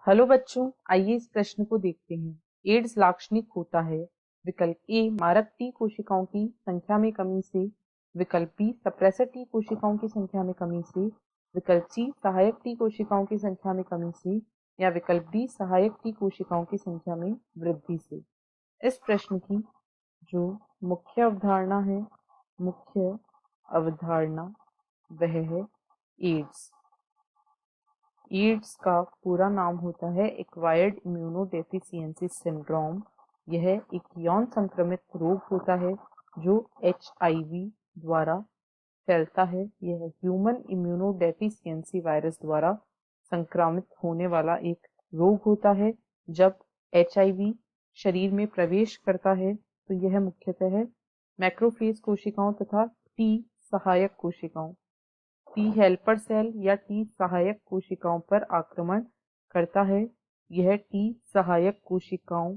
Hello बच्चों, आइए इस प्रश्न को देखते हैं। एड्स लाक्षणिक होता है। विकल्प ए मारक टी कोशिकाओं की संख्या में कमी से, विकल्प बी सप्रेसर टी कोशिकाओं की संख्या में कमी से, विकल्प सी सहायक टी कोशिकाओं की संख्या में कमी से, या विकल्प डी सहायक टी कोशिकाओं की संख्या में वृद्धि से। इस प्रश्न की जो मुख्य अवधारणा वह है एड्स। एड्स का पूरा नाम होता है एक्वायर्ड इम्यूनोडेफिशिएंसी सिंड्रोम। यह एक यौन संक्रमित रोग होता है जो HIV द्वारा फैलता है। यह ह्यूमन इम्यूनोडेफिशिएंसी वायरस द्वारा संक्रामित होने वाला एक रोग होता है। जब HIV शरीर में प्रवेश करता है तो यह मुख्यतः मैक्रोफेज कोशिकाओं तथा टी सहायक कोशिकाओं, टी हेल्पर सेल या टी सहायक कोशिकाओं पर आक्रमण करता है। यह टी सहायक कोशिकाओं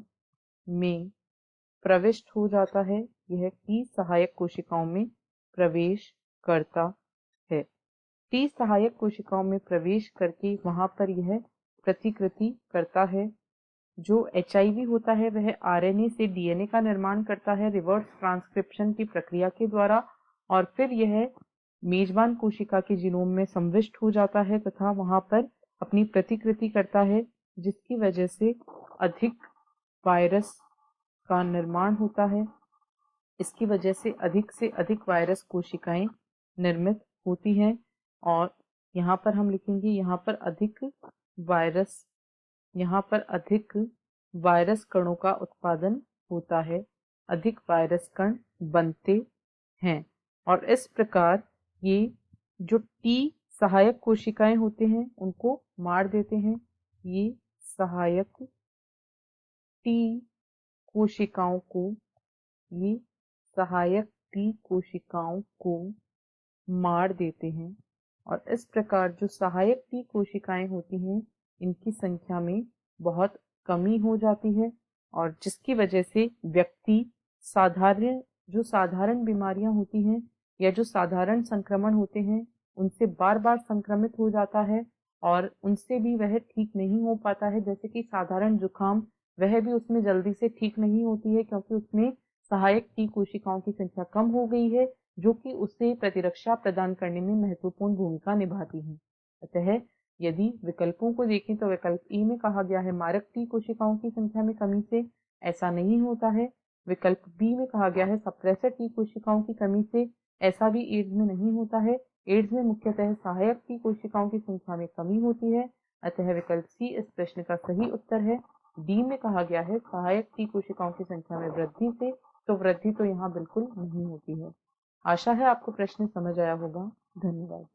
में प्रविष्ट हो जाता है। यह टी सहायक कोशिकाओं में प्रवेश करता है। टी सहायक कोशिकाओं में प्रवेश करके वहां पर यह प्रतिकृति करता है। जो HIV होता है वह RNA से DNA का निर्माण करता है रिवर्स ट्रांसक्रिप्शन की प्रक्रिया के द्वारा, और फिर यह मेजबान कोशिका के जीनोम में संविष्ट हो जाता है तथा वहां पर अपनी प्रतिकृति करता है, जिसकी वजह से अधिक वायरस का निर्माण होता है। इसकी वजह से अधिक वायरस कोशिकाएं निर्मित होती हैं। और यहाँ पर हम लिखेंगे यहाँ पर अधिक वायरस कणों का उत्पादन होता है, अधिक वायरस कण बनते हैं। और इस प्रकार ये जो टी सहायक कोशिकाएं होते हैं उनको मार देते हैं। ये सहायक टी कोशिकाओं को ये सहायक टी कोशिकाओं को मार देते हैं। और इस प्रकार जो सहायक टी कोशिकाएं होती हैं इनकी संख्या में बहुत कमी हो जाती है, और जिसकी वजह से व्यक्ति साधारण बीमारियां होती हैं या जो साधारण संक्रमण होते हैं उनसे बार बार संक्रमित हो जाता है, और उनसे भी वह ठीक नहीं हो पाता है। जैसे कि साधारण जुकाम, वह भी उसमें जल्दी से ठीक नहीं होती है क्योंकि उसमें सहायक टी कोशिकाओं की संख्या कम हो गई है, जो कि उसे प्रतिरक्षा प्रदान करने में महत्वपूर्ण भूमिका निभाती है। अतः यदि विकल्पों को देखें तो विकल्प ई में कहा गया है मारक टी कोशिकाओं की संख्या में कमी से, ऐसा नहीं होता है। विकल्प बी में कहा गया है सप्रेसर टी कोशिकाओं की कमी से, ऐसा भी एड्स में नहीं होता है। एड्स में मुख्यतः सहायक टी कोशिकाओं की संख्या में कमी होती है। अतः विकल्प सी इस प्रश्न का सही उत्तर है। डी में कहा गया है सहायक टी कोशिकाओं की संख्या में वृद्धि से, तो वृद्धि तो यहाँ बिल्कुल नहीं होती है। आशा है आपको प्रश्न समझ आया होगा। धन्यवाद।